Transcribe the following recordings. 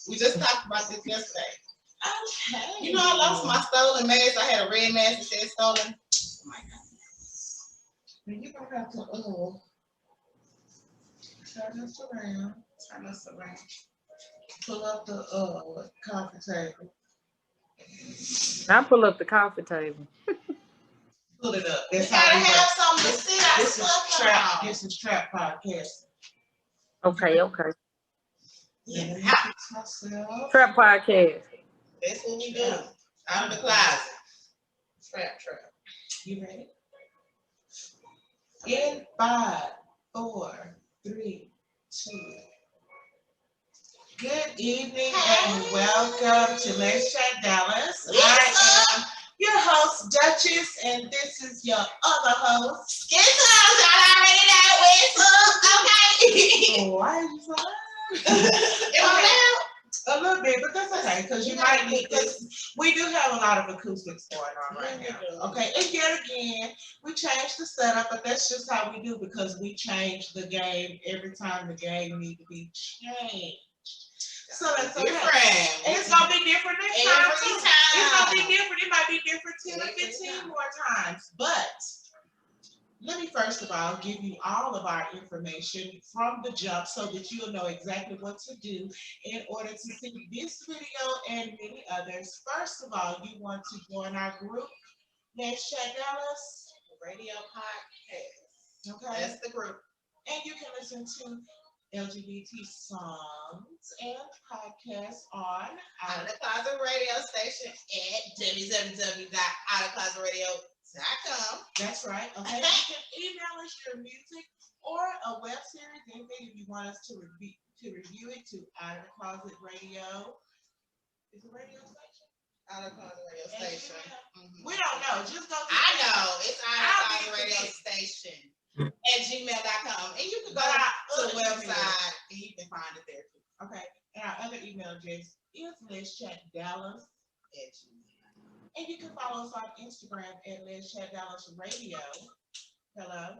We just talked about this yesterday. Okay. You know, I lost my stolen mask. I had a red mask that said stolen. Oh my God. You gonna have to turn this around. Turn us around. Pull up the coffee table. I pull up the coffee table. Pull it up. We That's gotta how we have work. something to sit our This is stuff trap. on. This is trap podcast. Okay, okay. Yeah. Myself. Trap podcast. That's what we do. Out of the closet. Trap. You ready? In 5, 4, 3, 2. Good evening and welcome to Let's Chat Dallas. I am your host, Duchess, and this is your other host. Get some, y'all already know what's up, okay? Oh, why are you so loud? Am I loud? A little bit, but that's okay, because you might need this. We do have a lot of acoustics going on right now. Okay, and yet again, we changed the setup, but that's just how we do because we change the game every time the game needs to be changed. So that's okay. Different. And it's gonna be different next time Every too. time. It's gonna be different. It might be different 10 or Every 15 time. more times. But let me first of all give you all of our information from the jump so that you'll know exactly what to do in order to see this video and many others. First of all, you want to join our group, Let's Chat Dallas Radio podcast. Okay. That's the group. And you can listen to LGBT songs and podcasts on Out of the Closet Radio Station at www.outtadaclosetradio.com. That's right. Okay. You can email us your music or a web series, anything if you want us to review it to Out of the Closet Radio. Is it radio station? Out of the Closet Radio Station. We don't know. Just go. I know. It's Out of the Closet Radio Station at gmail.com. And you can go to the website and you can find it there too. Okay. And our other email address is Let's Chat Dallas At gmail. And you can follow us on Instagram at Let's Chat Dallas Radio. Hello.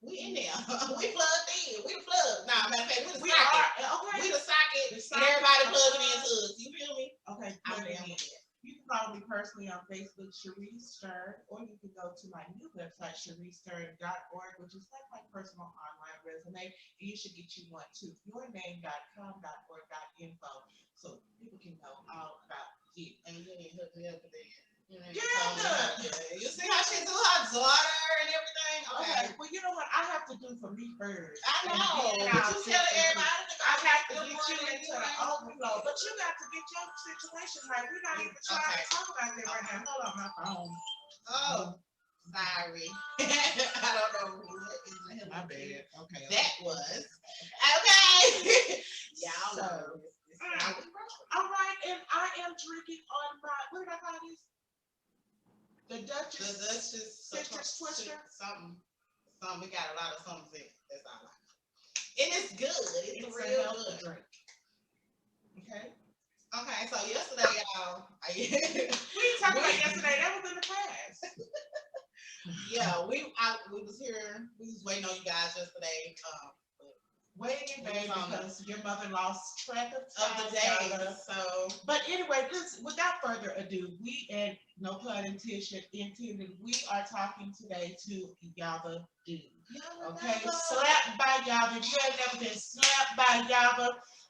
We in there. We plugged in. We the plug. Nah, matter of fact, we the We socket. are. Okay. We the socket. The And everybody socket. plugging into us. You feel me? Okay. I'm plug it there. in. You can follow me personally on Facebook, Sharice Stern, or you can go to my new website, ShariceStern.org, which is like my personal online resume, and you should get you one too. Yourname.com.org.info, so people can know all about you. And you need to hook me up with that. Yeah. You see how she do her daughter and everything? Okay. Well, you know what I have to do for me first. I know. And then But I'll you tell everybody to I have to go get you into the overflow, but you got to get your situation right. We're not even trying to talk about that right now. Hold on, my phone. Oh, sorry. I don't know what is the hell. My bad. Okay. That was okay. Y'all So, know. All right, and I am drinking on my, what did I call this? The Duchess. The Duchess Citrus Twister. Something. We got a lot of something. That's all I know. And it's good. It's It's real a healthy good. drink. Okay. Okay, so yesterday, y'all. We talked about yesterday. That was in the past. Yeah, we was here. We was waiting on you guys yesterday. Waiting in vain because your mother lost track of Of the day. So But anyway, without further ado, we, and no pun intended, we are talking today to Yava Dude. Okay, slapped by Yava. If you ain't never been slapped by Yava,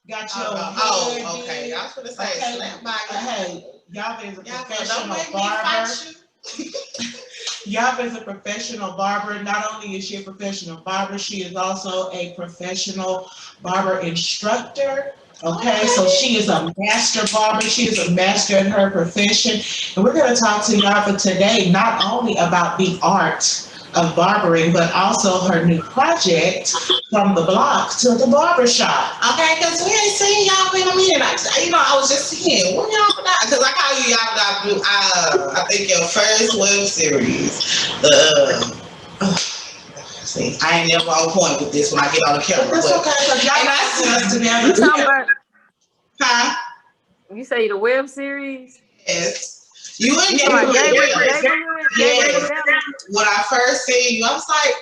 got your head okay. did. I was gonna say slap by Hey, Yava is a Y'all professional don't make me barber. fight you. Yava is a professional barber. Not only is she a professional barber, she is also a professional barber instructor. Okay, so she is a master barber. She is a master in her profession. And we're going to talk to Yava today, not only about the art of barbering, but also her new project, From the Block to the Barbershop. Okay, because we ain't seen y'all in a minute. I was just seeing, what y'all got? Because I call you y'all I think your first web series. See, I ain't never on point with this when I get on the camera. But that's okay, because y'all got us together. You talking about? Huh? You say the web series? Yes. You You and talking about Neighborhood. Yes. When I first seen you, I was like,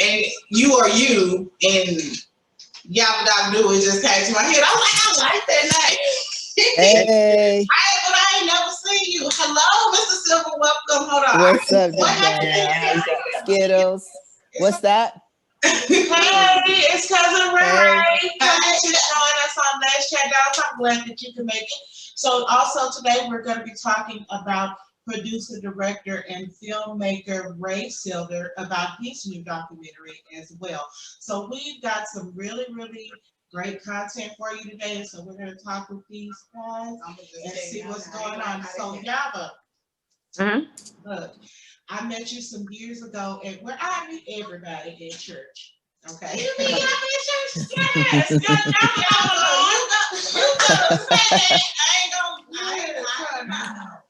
and you are you, and Yava Dog Do it just came to my head. I was like, I like that name. Hey, But I ain't never seen you. Hello, Mr. Silver. Welcome. Hold on. what's up, What happened? Danielle? How you got Skittles? What's that? Hey, it's cousin Ray. Hey. Coming to join us on Let's Chat Dogs. I'm glad that you can make it. So also today we're going to be talking about producer, director, and filmmaker Ray Silvr about his new documentary as well. So we've got some really, really great content for you today. So we're going to talk with these guys and see what's going on. So Yava, look, I met you some years ago, and where I meet everybody in church. Okay. You mean y'all in church? Yes. You go say it.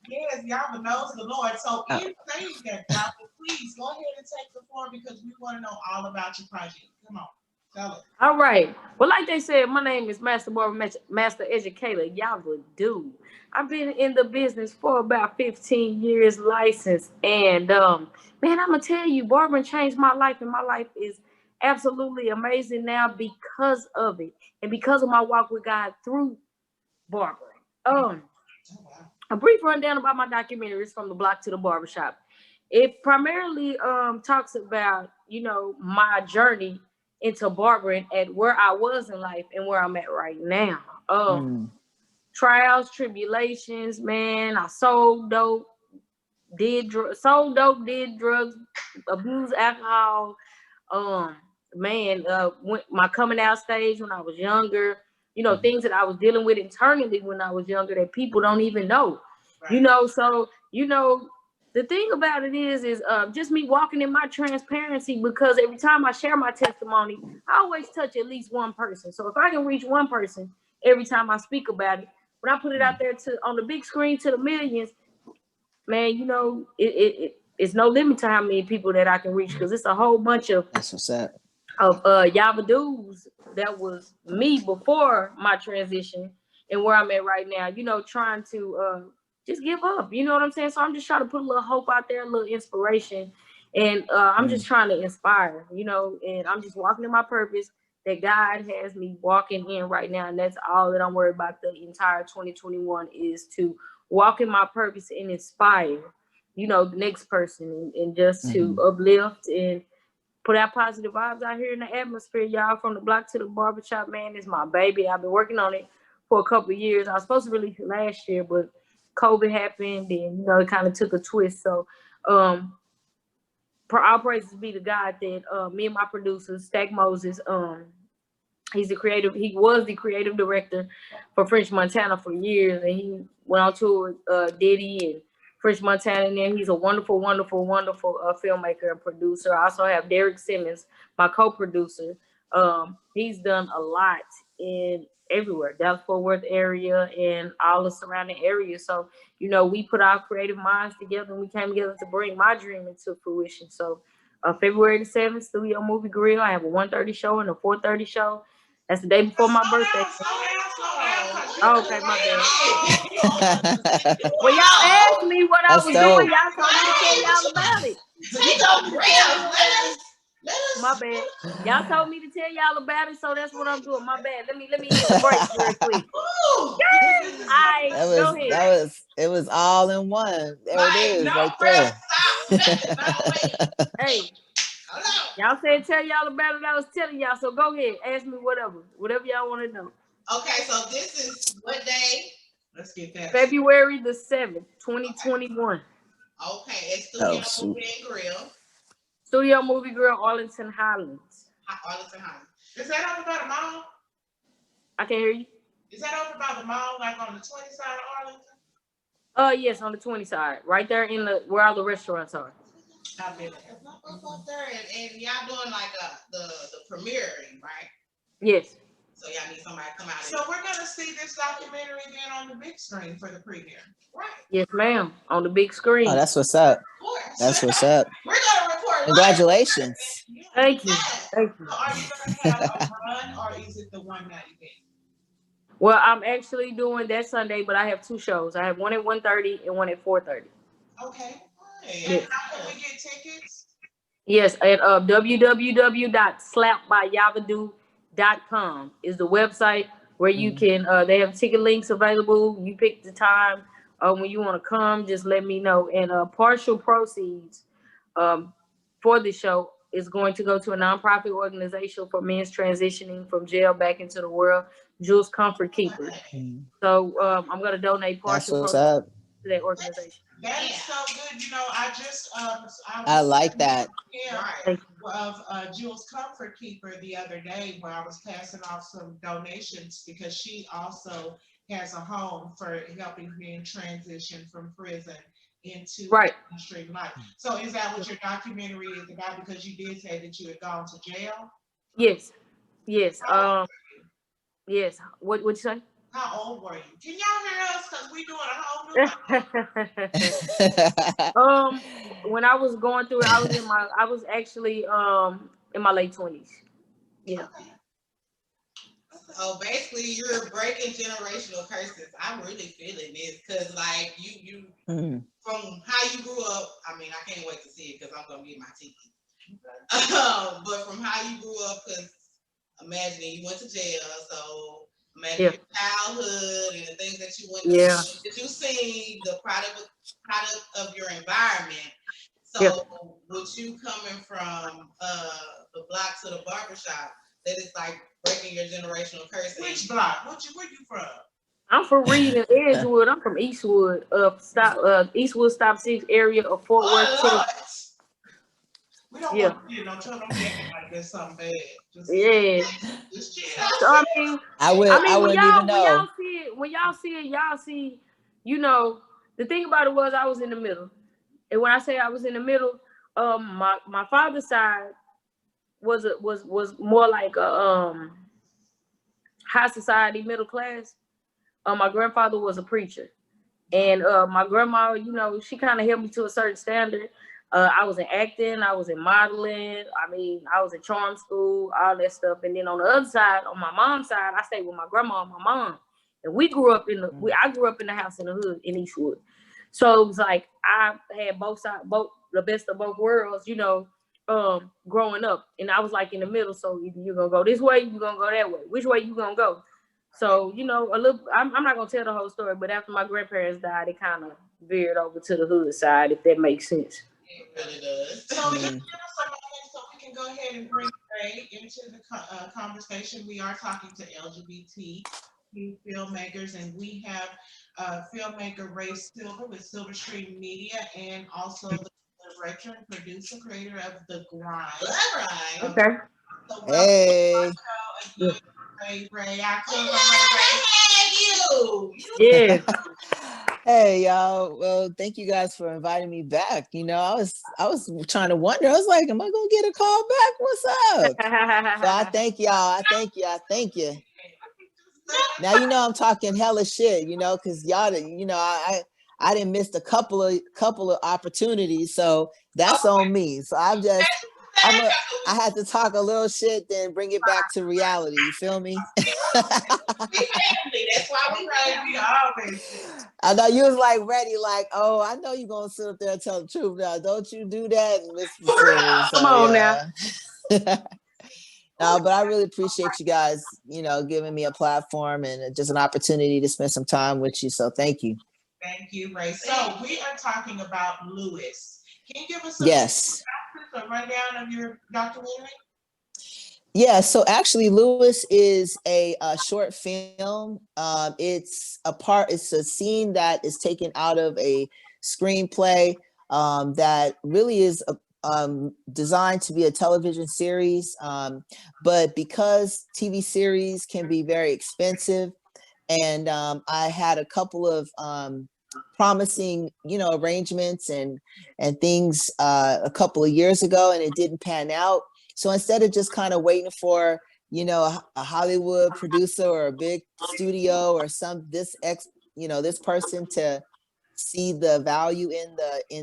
Yes, Yava knows the Lord. So in saying that, Yava, please go ahead and take the floor because we want to know all about your project. Come on. Tell us. All right. Well, like they said, my name is Master Barber, Master Educator Yava Do. I've been in the business for about 15 years, licensed, and man, I'm gonna tell you, barbering changed my life, and my life is absolutely amazing now because of it, and because of my walk with God through barbering. A brief rundown about my documentary is From the Block to the Barbershop. It primarily talks about, my journey into barbering at where I was in life and where I'm at right now. Trials, tribulations, man. I sold dope, did drugs, abused alcohol. My coming out stage when I was younger, things that I was dealing with internally when I was younger that people don't even know. Right. So the thing about it is just me walking in my transparency, because every time I share my testimony, I always touch at least one person. So if I can reach one person every time I speak about it, when I put it out there on the big screen to the millions, man, it's no limit to how many people that I can reach, because it's a whole bunch of Yava dudes that was me before my transition and where I'm at right now, trying to just give up, you know what I'm saying? So I'm just trying to put a little hope out there, a little inspiration, and I'm just trying to inspire, and I'm just walking in my purpose that God has me walking in right now, and that's all that I'm worried about the entire 2021 is to walk in my purpose and inspire, the next person, and just to uplift and put out positive vibes out here in the atmosphere, y'all. From the block to the barbershop, man, is my baby. I've been working on it for a couple of years. I was supposed to release it last year, but COVID happened, and it kind of took a twist. So, all praises be to God that me and my producer, Stack Moses, he was the creative director for French Montana for years, and he went on tour with Diddy and French Montana, and then he's a wonderful, wonderful, wonderful filmmaker and producer. I also have Derek Simmons, my co-producer. He's done a lot in everywhere, Dallas-Fort Worth area and all the surrounding areas. So, we put our creative minds together, and we came together to bring my dream into fruition. So, February the 7th, Studio Movie Grill. I have a 1:30 show and a 4:30 show. That's the day before my birthday. Okay, my bad. Well, y'all asked me what I was doing. Y'all told me to tell y'all about it. My bad. Y'all told me to tell y'all about it, so that's what I'm doing. My bad. Let me hit the brakes real quick. It was all in one. There it is, right there. Hey. Y'all said tell y'all about it. I was telling y'all, so go ahead. Ask me whatever y'all want to know. Okay, so this is what day? Let's get that. February the 7th, 2021. Okay, it's Studio Movie and Grill. Studio Movie Grill, Arlington Highlands. Is that over by the mall? I can't hear you. Is that over by the mall, like on the 20 side of Arlington? Yes, on the 20 side, right there in where all the restaurants are. I've been there, and y'all doing like the premiering, right? Yes. So y'all need somebody to come out. So we're gonna see this documentary then on the big screen for the premiere, right? Yes, ma'am. On the big screen. Oh, that's what's up. That's what's up. We're gonna record. Congratulations. Thank you. Thank you. So are you gonna have a run, or is it the one night event? Well, I'm actually doing that Sunday, but I have two shows. I have one at 1:30 and one at 4:30. Okay. Yes. How can we get tickets? Yes, at www.slapbyavadu.com is the website. where you can, they have ticket links available. You pick the time when you want to come, just let me know. And partial proceeds for the show is going to go to a nonprofit organization for men's transitioning from jail back into the world, Jules Comfort Keeper. So I'm going to donate partial proceeds to that organization. That is so good. You know, I like that. Of Jules Comfort Keeper the other day, where I was passing off some donations because she also has a home for helping men transition from prison into mainstream life. So is that what your documentary is about? Because you did say that you had gone to jail. Yes. Yes. What you say? How old were you? Can y'all hear us? Because we doing a whole new when I was going through it, I was actually in my late 20s. Yeah. So basically, you're breaking generational curses. I'm really feeling this because, like, you from how you grew up. I mean, I can't wait to see it because I'm gonna get my ticket. But from how you grew up, because imagining you went to jail, so imagine your childhood and the things that you went through, that you seen, the product of your environment. So with you coming from the block to the barbershop, that is like breaking your generational curse. Which block? Where you from? I'm from Reed and Edgewood. I'm from Eastwood, Eastwood Stop 6 area of Fort Worth, Texas. We don't want to get no trouble. Don't get like there's something bad. Just chill. So, I mean, when y'all see it, y'all see, you know, the thing about it was I was in the middle. And when I say I was in the middle, my father's side was more like a high society, middle class. My grandfather was a preacher, and my grandma, you know, she kind of held me to a certain standard. I was in acting, I was in modeling. I mean, I was in charm school, all that stuff. And then on the other side, on my mom's side, I stayed with my grandma and my mom, and we grew up I grew up in the house in the hood in Eastwood. So it was like I had both the best of both worlds, you know, growing up. And I was like in the middle. So either you're gonna go this way, you're gonna go that way. Which way you gonna go? So, you know, I'm not gonna tell the whole story, but after my grandparents died, it kind of veered over to the hood side, if that makes sense. It really does. So give us a moment so we can go ahead and bring Ray into the conversation. We are talking to LGBTQ filmmakers, and we have filmmaker Ray Silvr with Silver Stream Media, and also the director and producer, creator of The Grind. Okay. So hey. Ray, Yeah. Hey y'all. Well, thank you guys for inviting me back. You know, I was trying to wonder. I was like, am I gonna get a call back? What's up? So I thank y'all. I thank you. Now you know I'm talking hella shit, you know, because y'all, you know, I didn't miss a couple of opportunities, so that's on me. So I had to talk a little shit, then bring it back to reality. You feel me? That's why we always. I know you was like ready, like, oh, I know you're gonna sit up there and tell the truth now. Don't you do that, Mr. Silvr. Come on now. No, but I really appreciate you guys, you know, giving me a platform and just an opportunity to spend some time with you. So thank you. Thank you, Ray. So we are talking about Lewis. Can you give us a rundown of your documentary? Yeah, so actually Lewis is a short film. It's a scene that is taken out of a screenplay that really is designed to be a television series. But because TV series can be very expensive, and I had a couple of promising, you know, arrangements and things a couple of years ago, and it didn't pan out. So instead of just kind of waiting for, you know, a Hollywood producer or a big studio or this person to see the value in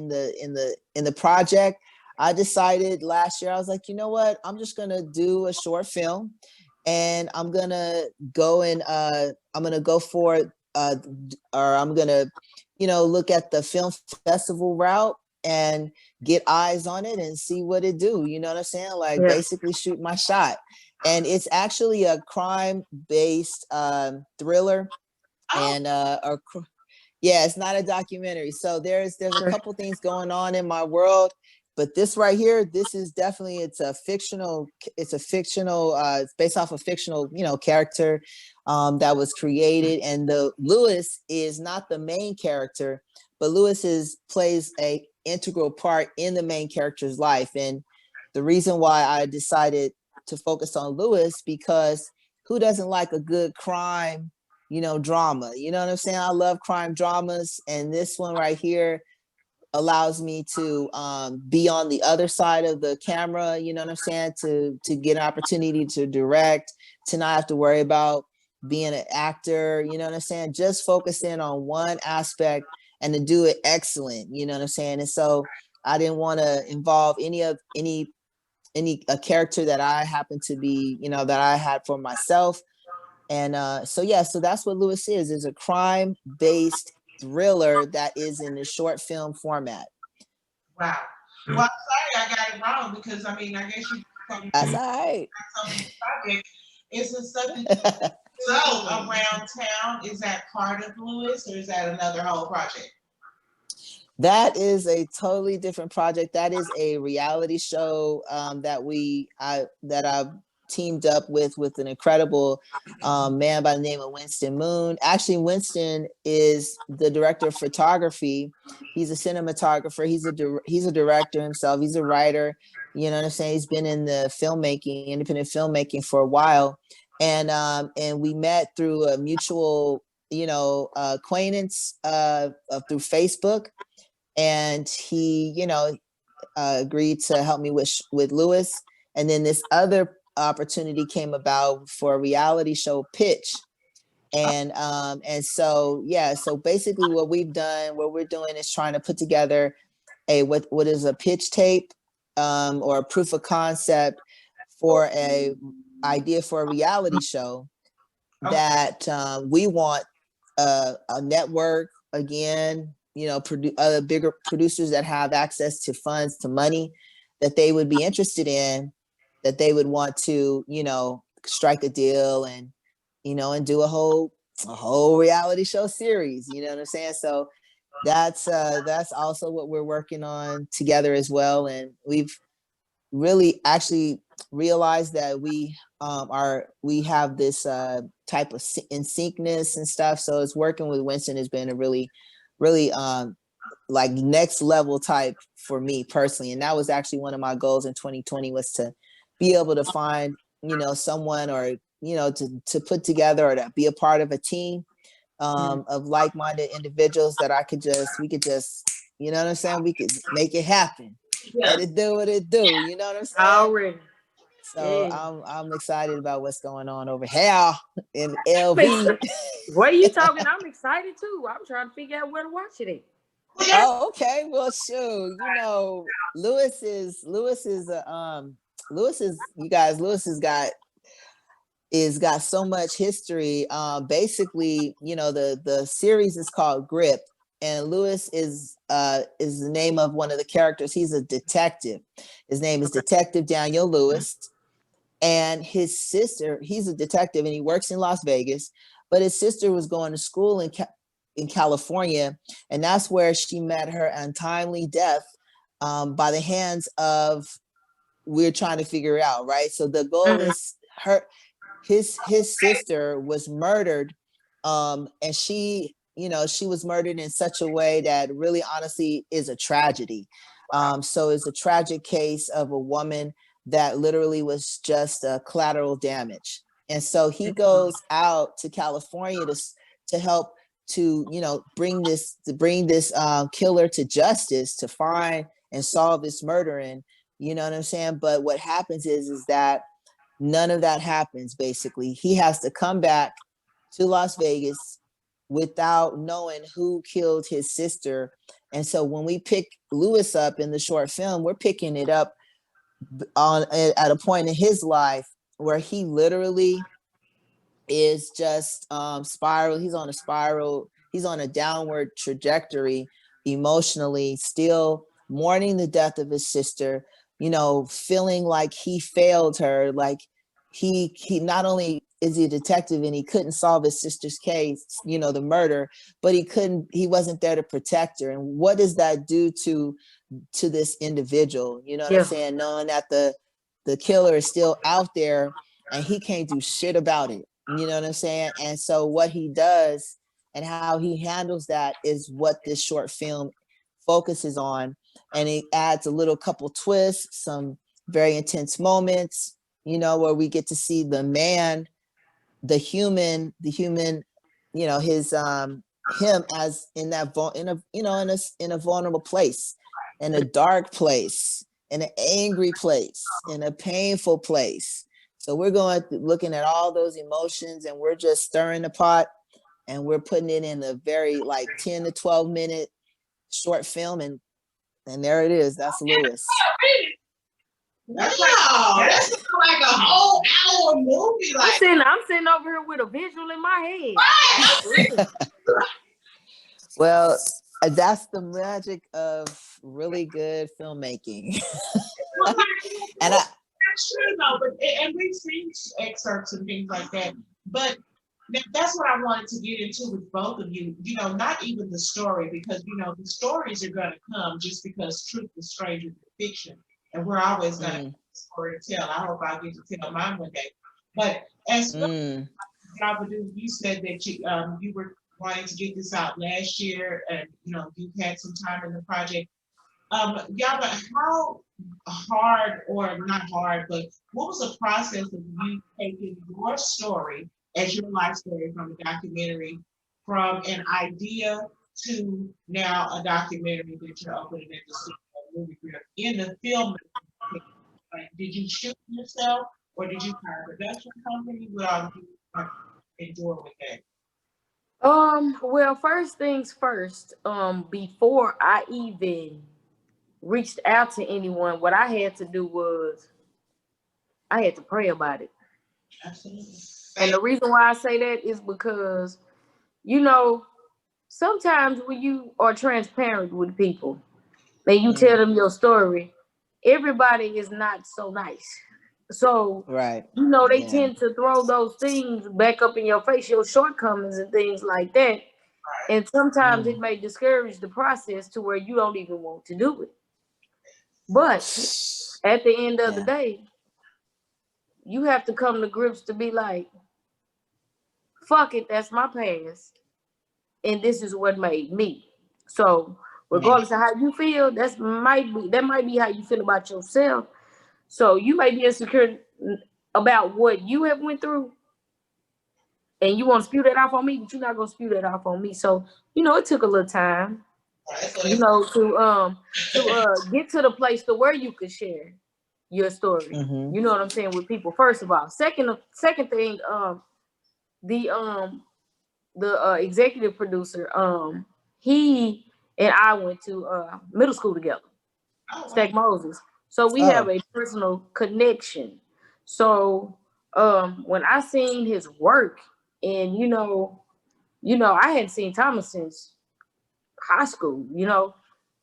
the project, I decided last year, I was like, you know what, I'm just gonna do a short film, and I'm gonna go for, or I'm gonna, you know, look at the film festival route and get eyes on it and see what it do. You know what I'm saying? Like basically shoot my shot. And it's actually a crime-based thriller. And yeah, it's not a documentary. So there's a couple things going on in my world, but this right here, this is definitely, it's based off a fictional, character that was created. And the Lewis is not the main character, but Lewis plays a integral part in the main character's life. And the reason why I decided to focus on Lewis, because who doesn't like a good crime, drama? You know what I'm saying? I love crime dramas, and this one right here allows me to be on the other side of the camera. You know what I'm saying? To get an opportunity to direct, to not have to worry about being an actor. You know what I'm saying? Just focus in on one aspect and to do it excellent. You know what I'm saying? And so I didn't want to involve a character that I happen to be, that I had for myself. And so that's what Lewis is a crime-based thriller that is in a short film format. Wow. Well, I'm sorry I got it wrong, because I guess you that's all right. Is it something around town? Is that part of Lewis, or is that another whole project? That is a totally different project. That is a reality show that I've teamed up with an incredible man by the name of Winston Moon. Actually, Winston is the director of photography. He's a cinematographer. He's a director himself. He's a writer. You know what I'm saying? He's been in the independent filmmaking for a while. And we met through a mutual, acquaintance through Facebook. And he, agreed to help me with Lewis. And then this other opportunity came about for a reality show pitch. And so basically what we're doing is trying to put together what is a pitch tape or a proof of concept for a idea for a reality show that we want a network, again, other bigger producers that have access to funds, to money, that they would be interested in, that they would want to, strike a deal and, and do a whole reality show series. You know what I'm saying? So that's also what we're working on together as well. And we've really actually realized that we have this type of in syncness and stuff. So it's working with Winston has been a really like next level type for me personally. And that was actually one of my goals in 2020, was to be able to find, someone, or, to put together or to be a part of a team of like-minded individuals that we could just, you know what I'm saying? We could make it happen. Yeah. Let it do what it do. You know what I'm saying? Already. So I'm excited about what's going on over here in LV. What are you talking? I'm excited too. I'm trying to figure out where to watch it at. Oh, okay. Well, shoot. Lewis has got so much history. Basically, the series is called Grip, and Lewis is the name of one of the characters. He's a detective. His name is Detective Daniel Lewis. And his sister, he's a detective and he works in Las Vegas, but his sister was going to school in California, and that's where she met her untimely death by the hands of, we're trying to figure it out, right? So the goal is his sister was murdered, and she was murdered in such a way that really honestly is a tragedy. So it's a tragic case of a woman that literally was just collateral damage. And so he goes out to California to help to, bring this killer to justice, to find and solve this murder. And you know what I'm saying? But what happens is that none of that happens. Basically, he has to come back to Las Vegas without knowing who killed his sister. And so when we pick Lewis up in the short film, we're picking it up at a point in his life where he literally is just spiral. He's on a spiral. He's on a downward trajectory emotionally, still mourning the death of his sister, you know, feeling like he failed her, like he not only is he a detective and he couldn't solve his sister's case, you know, the murder, but he wasn't there to protect her. And what does that do to this individual? You know what I'm saying? Knowing that the killer is still out there and he can't do shit about it. You know what I'm saying? And so what he does and how he handles that is what this short film focuses on. And it adds a little couple twists, some very intense moments, you know, where we get to see the man, the human, you know, his him as in that in a vulnerable place, in a dark place, in an angry place, in a painful place. So we're looking at all those emotions, and we're just stirring the pot, and we're putting it in a very like 10 to 12 minute short film, and there it is. That's Lewis. Wow, that's like a whole hour movie. Like I'm sitting over here with a visual in my head. Well, that's the magic of really good filmmaking. And sure though, and we've seen excerpts and things like that. But that's what I wanted to get into with both of you. You know, not even the story, because you know the stories are going to come just because truth is stranger than fiction, and we're always going to have a story to tell. I hope I get to tell mine one day. But as Yava, you said that you were wanting to get this out last year, and you know you had some time in the project. Yava, how hard, or not hard, but what was the process of you taking your story as your life story from a documentary, from an idea to now a documentary that you're opening at the movie career in the film? Like, did you shoot yourself, or did you hire a production company? What all did you endure with that? Well, first things first, before I even reached out to anyone, what I had to do was I had to pray about it. Absolutely. And the reason why I say that is because, you know, sometimes when you are transparent with people and you tell them your story, everybody is not so nice. So, you know, they tend to throw those things back up in your face, your shortcomings and things like that. And sometimes it may discourage the process to where you don't even want to do it. But at the end of the day, you have to come to grips to be like, fuck it, that's my past. And this is what made me. So regardless of how you feel, that might be how you feel about yourself. So you may be insecure about what you have went through, and you want to spew that off on me, but you're not gonna spew that off on me. So, you know, it took a little time, you know, to get to the place to where you could share your story. You know what I'm saying, with people, first of all. Second thing, the executive producer, he and I went to middle school together, Stack Moses. So we have a personal connection. So when I seen his work, and you know, I hadn't seen Thomas since high school, you know,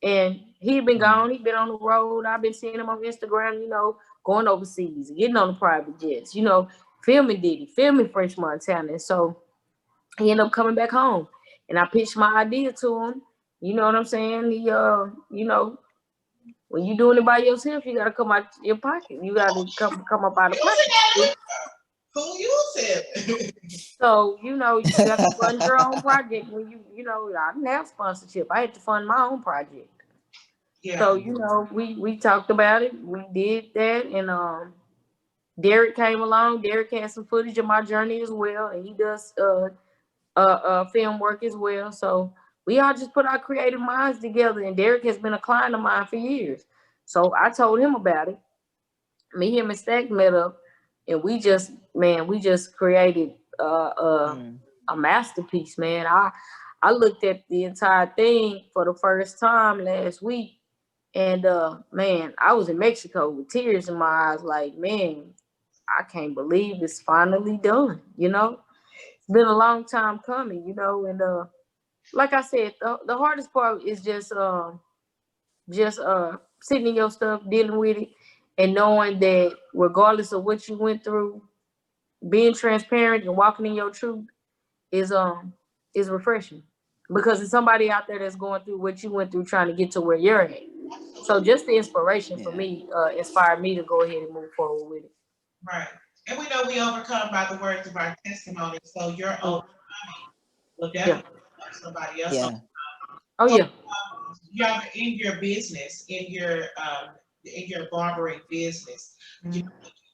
and he'd been gone, he'd been on the road. I've been seeing him on Instagram, you know, going overseas, getting on the private jets, you know, filming Diddy, filming French Montana. And so he ended up coming back home, and I pitched my idea to him. You know what I'm saying? He, you know, when you're doing it by yourself, you gotta come out your pocket. You gotta come up out of pocket. Who you said? So, you know, you got to fund your own project. When you know, I didn't have sponsorship. I had to fund my own project. Yeah. So, you know, we talked about it. We did that, and Derek came along. Derek had some footage of my journey as well, and he does film work as well. So we all just put our creative minds together, and Derek has been a client of mine for years. So I told him about it. Me, him, and Stack met up, and we just created a masterpiece, man. I looked at the entire thing for the first time last week, and man, I was in Mexico with tears in my eyes, like, man, I can't believe it's finally done, you know? It's been a long time coming, you know, and like I said, the hardest part is just just sitting in your stuff, dealing with it, and knowing that regardless of what you went through, being transparent and walking in your truth is refreshing, because there's somebody out there that's going through what you went through trying to get to where you're at. So just the inspiration for me inspired me to go ahead and move forward with it. Right. And we know we overcome by the words of our testimony. So you're overcoming will definitely help somebody else. Yeah. Oh yeah. You're in your business, in your barbering business, you know,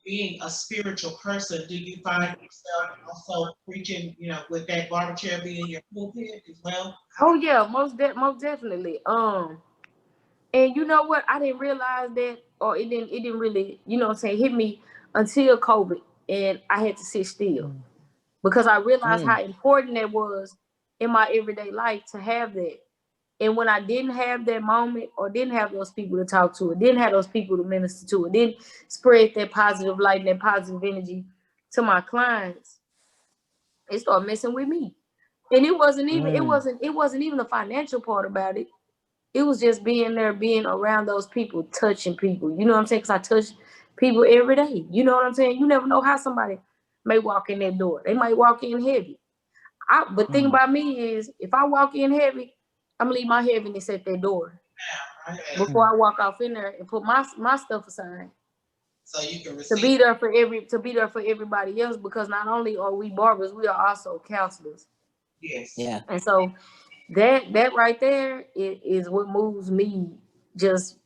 being a spiritual person, do you find yourself also preaching, you know, with that barber chair being your pulpit as well? Oh yeah, most definitely. And you know what? I didn't realize that, or it didn't really, you know what I'm saying, hit me until COVID, and I had to sit still because I realized how important that was in my everyday life to have that. And when I didn't have that moment, or didn't have those people to talk to, or didn't have those people to minister to, or didn't spread that positive light and that positive energy to my clients, it started messing with me. And it wasn't even the financial part about it. It was just being there, being around those people, touching people. You know what I'm saying? Because I touch people every day. You know what I'm saying? You never know how somebody may walk in that door. They might walk in heavy. But the thing about me is, if I walk in heavy, I'm gonna leave my heaviness at that door before I walk off in there and put my stuff aside. So you can receive to be there for everybody else, because not only are we barbers, we are also counselors. Yes. Yeah. And so that right there is what moves me, just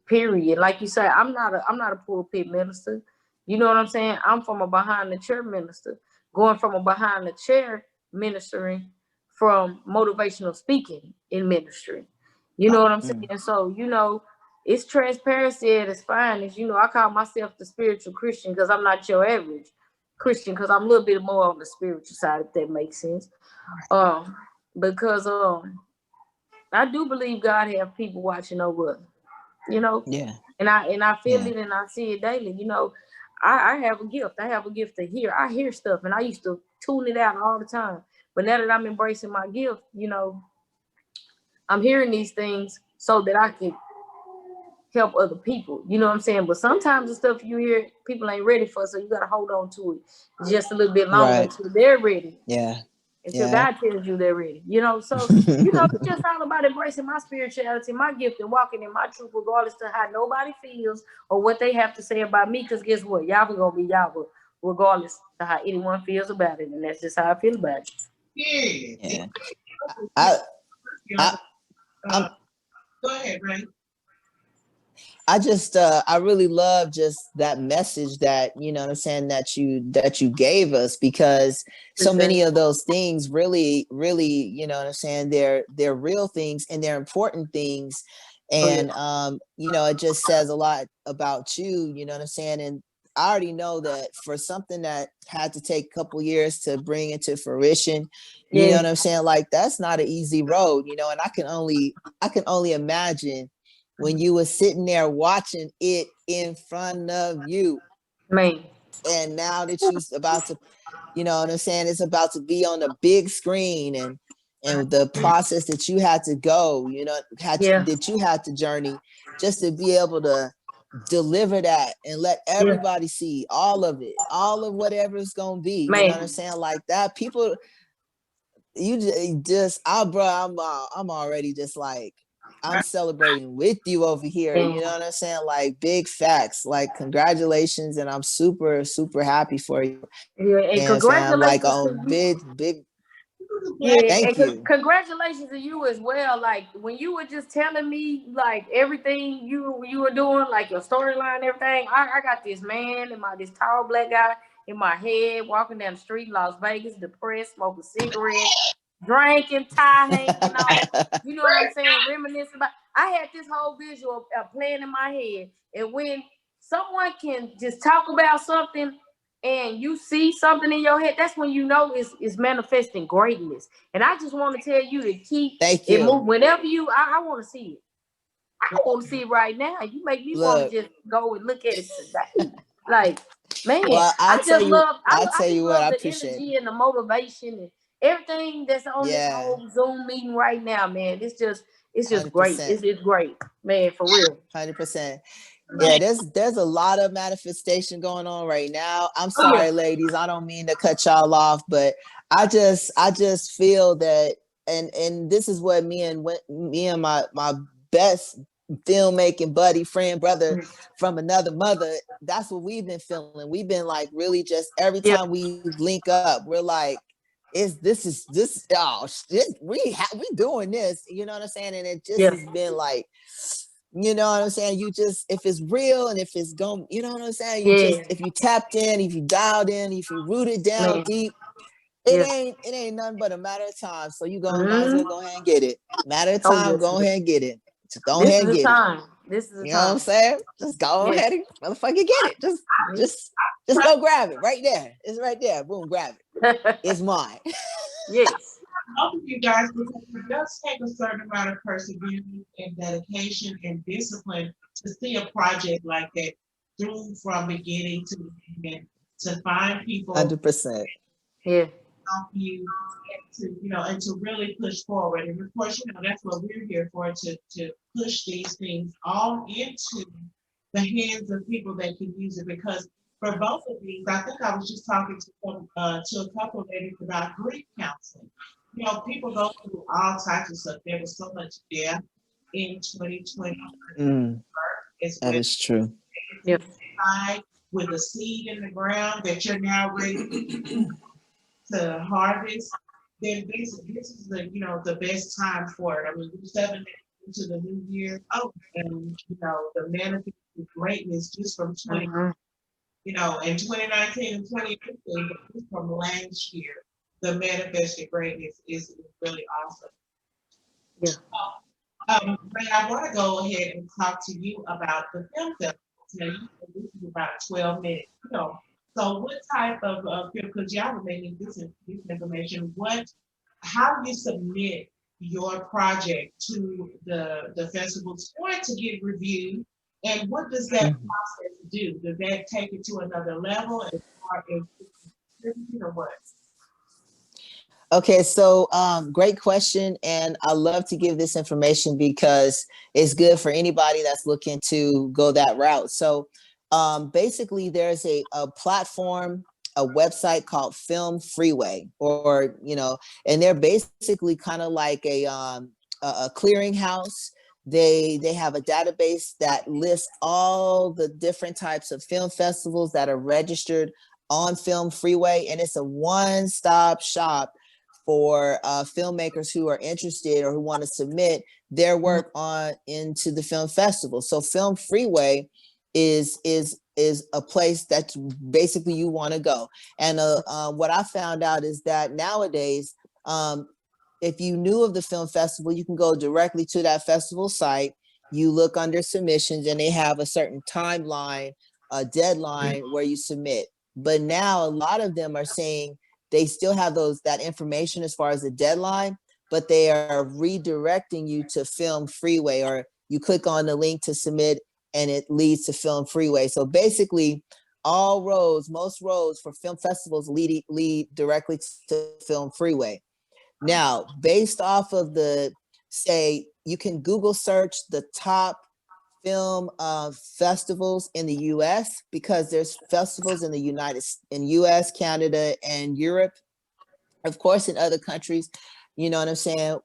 period. Like you said, I'm not a pulpit minister. You know what I'm saying? I'm from a behind the chair minister, going from a behind the chair ministering from motivational speaking in ministry. You know what I'm saying? So, you know, it's transparency at its finest. You know, I call myself the spiritual Christian because I'm not your average Christian, because I'm a little bit more on the spiritual side, if that makes sense. Because I do believe God have people watching over us, you know. Yeah. And I feel it and I see it daily. You know, I have a gift. I have a gift to hear. I hear stuff, and I used to tune it out all the time. But now that I'm embracing my gift, you know, I'm hearing these things so that I can help other people. You know what I'm saying? But sometimes the stuff you hear, people ain't ready for, so you got to hold on to it just a little bit longer until they're ready. Yeah. Until God tells you they're ready. You know, so, you know, it's just all about embracing my spirituality, my gift, and walking in my truth, regardless of how nobody feels or what they have to say about me. Because guess what? Yava gonna be Yava, regardless of how anyone feels about it. And that's just how I feel about it. Yeah. Go ahead, Ray. I really love just that message that, you know what I'm saying, that you gave us, because so many of those things really, you know what I'm saying, they're real things and they're important things. And, you know, it just says a lot about you know what I'm saying? And I already know that for something that had to take a couple years to bring into fruition, you know what I'm saying? Like, that's not an easy road, you know, and I can only imagine when you were sitting there watching it in front of you. Man. And now that you're about to, you know what I'm saying, it's about to be on the big screen, and the process that you had to go, you know, that you had to journey just to be able to deliver that and let everybody see all of it, all of whatever it's going to be. You know what I'm saying? Like that, people, you just, I'm already just like, I'm celebrating with you over here. You know what I'm saying? Like, big facts, like, congratulations. And I'm super, super happy for you. Yeah, and congratulations. Like, on big. Thank you. Congratulations to you as well. Like, when you were just telling me, like, everything you were doing, like your storyline, everything, I got this man and this tall black guy in my head walking down the street in Las Vegas, depressed, smoking cigarettes, drinking, tie hanging out. You know what I'm saying? Reminiscing about. I had this whole visual playing in my head. And when someone can just talk about something and you see something in your head, that's when you know it's manifesting greatness. And I just want to tell you to keep it moving. Whenever I want to see it. I want to see it right now. You make me want to just go and look at it today. Like, man, I just love the energy and the motivation and everything that's on this whole Zoom meeting right now, man. It's it's just great. 100%. It's great, man, for real. 100%. Yeah, there's a lot of manifestation going on right now. I'm sorry, ladies. I don't mean to cut y'all off, but I just feel that, and this is what me and my best filmmaking buddy, friend, brother from another mother, that's what we've been feeling. We've been like really just every time we link up, we're like, we doing this, you know what I'm saying? And it just has been like, you know what I'm saying? You just, if it's real and if it's going, you know what I'm saying? You just, if you tapped in, if you dialed in, if you rooted down deep, it ain't nothing but a matter of time. So you might as well go ahead and get it. Matter of time, go ahead and get it. Just go ahead and get it. This is the You know what I'm saying? Just go ahead and motherfucker get it. Just go grab it right there. It's right there. Boom, grab it. It's mine. Yes. Both of you guys, because it does take a certain amount of perseverance and dedication and discipline to see a project like that through from beginning to end, to find people 100%. Yeah. help you and to really push forward. And of course, that's what we're here for, to push these things all into the hands of people that can use it. Because for both of these, I think I was just talking to a couple of ladies about grief counseling. People go through all types of stuff. There was so much death in 2020. That is true. Yep. With a seed in the ground that you're now ready to harvest, then this is the best time for it. I mean, we're 7 minutes into the new year. And the manifested greatness just from 20, in 2019 and 2018, but just from last year, the manifested greatness is really awesome. Yeah. But I want to go ahead and talk to you about the film festival. Now, you said this is about 12 minutes. So what type of film, because y'all were making this information, how do you submit your project to the festivals for it to get reviewed? And what does that process do? Does that take it to another level as far as or what? Okay, so great question. And I love to give this information because it's good for anybody that's looking to go that route. So basically there's a platform, a website called Film Freeway, and they're basically kind of like a clearinghouse. They have a database that lists all the different types of film festivals that are registered on Film Freeway, and it's a one-stop shop for filmmakers who are interested or who want to submit their work into the film festival. So Film Freeway is a place that basically you want to go. And what I found out is that nowadays, if you knew of the film festival, you can go directly to that festival site. You look under submissions, and they have a certain timeline, a deadline where you submit. But now a lot of them are saying they still have that information as far as the deadline, but they are redirecting you to Film Freeway, or you click on the link to submit and it leads to Film Freeway. So basically most roads for film festivals lead directly to Film Freeway. Now, based off of you can Google search the top film festivals in the US, because there's festivals in in US, Canada, and Europe, of course, in other countries, you know what I'm saying?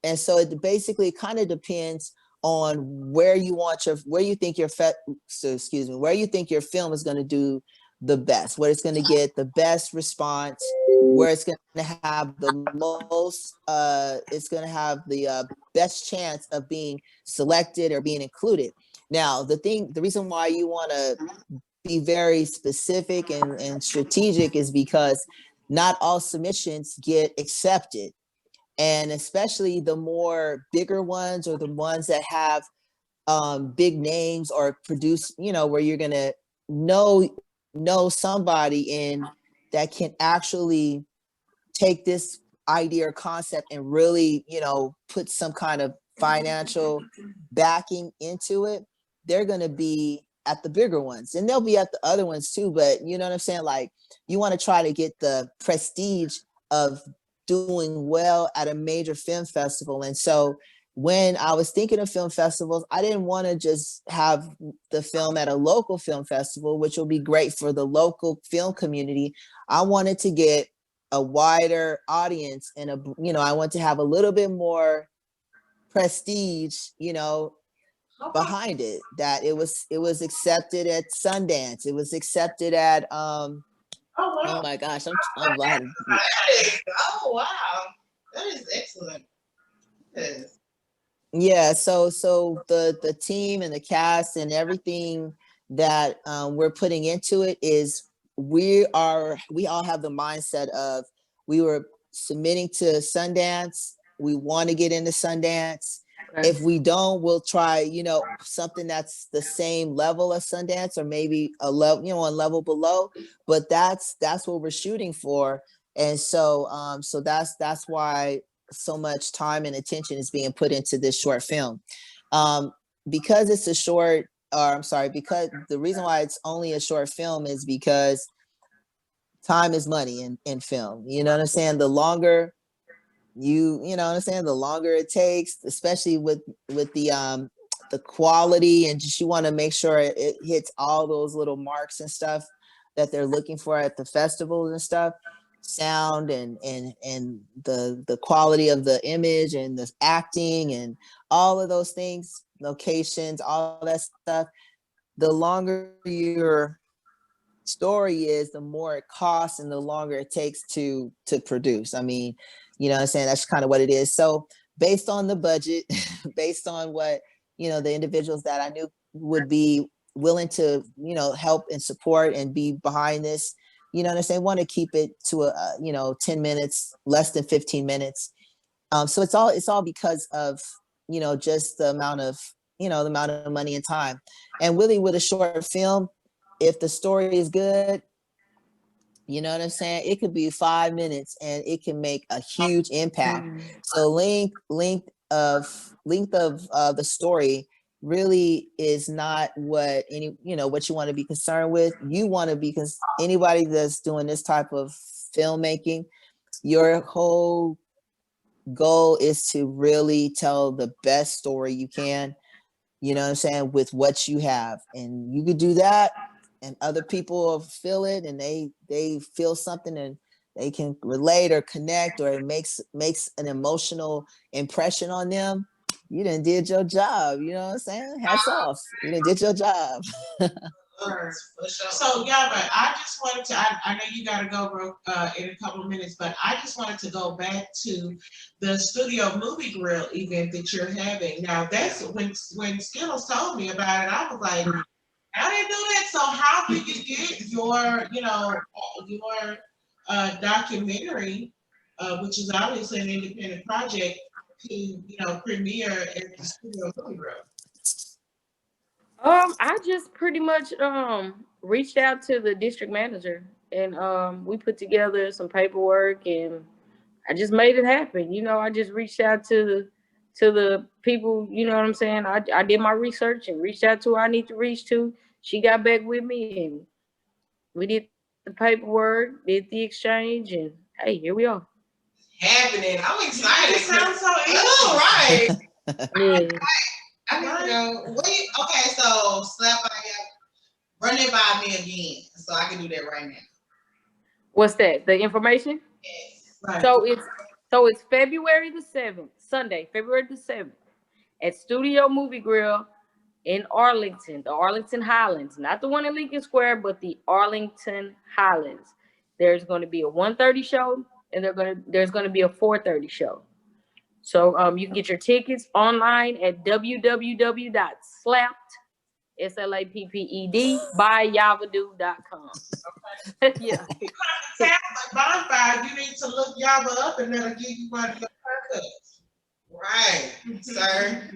And so it basically kind of depends on where you think your film is going to do the best, where it's going to get the best response, where it's going to have the most, it's going to have the best chance of being selected or being included. Now, the reason why you want to be very specific and strategic is because not all submissions get accepted. And especially the more bigger ones, or the ones that have big names or produce, where you're going to know somebody that can actually take this idea or concept and really, put some kind of financial backing into it. They're going to be at the bigger ones, and they'll be at the other ones too. But you know what I'm saying? Like, you want to try to get the prestige of doing well at a major film festival. And so when I was thinking of film festivals, I didn't want to just have the film at a local film festival, which will be great for the local film community. I wanted to get a wider audience and I want to have a little bit more prestige, behind it, that it was accepted at Sundance. It was accepted at oh my gosh, I'm glad. Oh wow, that is excellent. Yes. Yeah, so the team and the cast and everything that we're putting into it is we all have the mindset of we were submitting to Sundance. We want to get into Sundance. Okay. If we don't, we'll try, something that's the same level as Sundance or maybe a level, a level below. But that's what we're shooting for. And so so that's why so much time and attention is being put into this short film. Because it's a short, or I'm sorry, because the reason why it's only a short film is because time is money in film. You know what I'm saying? The longer you know what I'm saying, the longer it takes, especially with the quality, and just you want to make sure it hits all those little marks and stuff that they're looking for at the festivals and stuff. Sound and the quality of the image and the acting and all of those things, locations, all that stuff. The longer your story is, the more it costs and the longer it takes to produce. I mean, you know what I'm saying? That's kind of what it is. So based on the budget, based on what, the individuals that I knew would be willing to, help and support and be behind this, you know what I'm saying? Want to keep it to a 10 minutes, less than 15 minutes. So it's all because of, just the amount of money and time. And really with a short film, if the story is good, you know what I'm saying? It could be 5 minutes and it can make a huge impact. So length of the story really is not what what you want to be concerned with. You want to be, because anybody that's doing this type of filmmaking, your whole goal is to really tell the best story you can, you know what I'm saying, with what you have. And you could do that and other people feel it and they feel something and they can relate or connect, or it makes an emotional impression on them. You done did your job, you know what I'm saying? Hats off. You done did your job. For sure. So yeah, but I just wanted to, I know you gotta go in a couple of minutes, but I just wanted to go back to the Studio Movie Grill event that you're having. Now that's when Skittles told me about it, I was like, I didn't do that. So how did you get your, your documentary, which is obviously an independent project, to, premiere at the Studio Movie Grill? I just pretty much reached out to the district manager and we put together some paperwork and I just made it happen. I just reached out to the people, you know what I'm saying? I did my research and reached out to who I need to reach to. She got back with me and we did the paperwork, did the exchange, and hey, here we are. Happening. I'm excited. It sounds so easy. Oh, right. Yeah. I need to know. Okay, so run it by me again, so I can do that right now. What's that? The information? Yes. Right. So it's February the 7th, Sunday, February the 7th, at Studio Movie Grill in Arlington, the Arlington Highlands, not the one in Lincoln Square, but the Arlington Highlands. There's going to be a 1:30 show, and there's going to be a 4:30 show. So you can get your tickets online at www.slapped, SLAPPED, byyavadu.com. Okay. Yeah. Bonfire, you need to look Yava up and that'll give you one of your haircuts. Right, sir.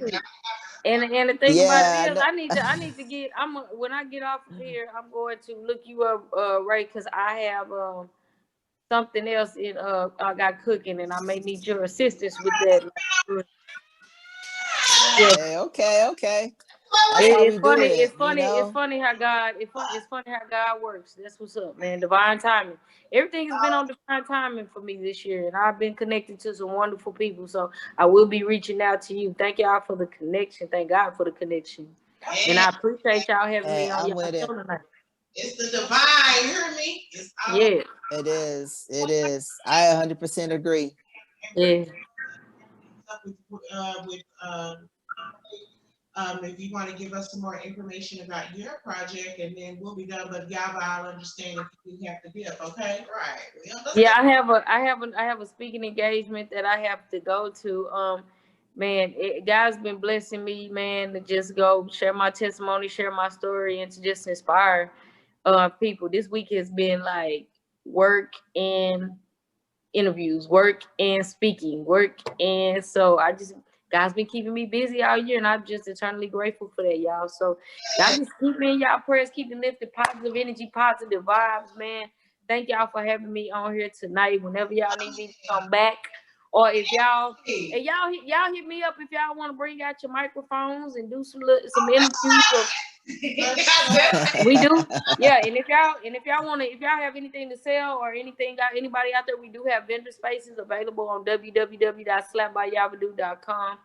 And the thing about it is, I need to get. When I get off of here, I'm going to look you up, Ray, because I have something else I got cooking, and I may need your assistance with that. Okay. That's how we It's do funny. it, It's you funny. It's know? funny how God. It's funny how God works. That's what's up, man. Divine timing. Everything has been on divine timing for me this year, and I've been connected to some wonderful people. So I will be reaching out to you. Thank y'all for the connection. Thank God for the connection, and I appreciate y'all having Hey, me on I'm your with show it. tonight. It's the divine. You hear me? It's all Yeah, It is. It is. I 100% agree. yeah. If you want to give us some more information about your project, and then we'll be done. But Yava, I'll understand if you have to dip. Okay. right. Yeah, I have a speaking engagement that I have to go to. Man, God's been blessing me, man, to just go share my testimony, share my story, and to just inspire people. This week has been like work and interviews, work and speaking, work, and so God's been keeping me busy all year, and I'm just eternally grateful for that, y'all. So y'all just keep me in y'all prayers, keep me lifted, positive energy, positive vibes, man. Thank y'all for having me on here tonight. Whenever y'all need me to come back, or if y'all hit me up if y'all want to bring out your microphones and do some interviews. We do, yeah. And if y'all have anything to sell or anything, got anybody out there, we do have vendor spaces available on www.slapbyavadu.com.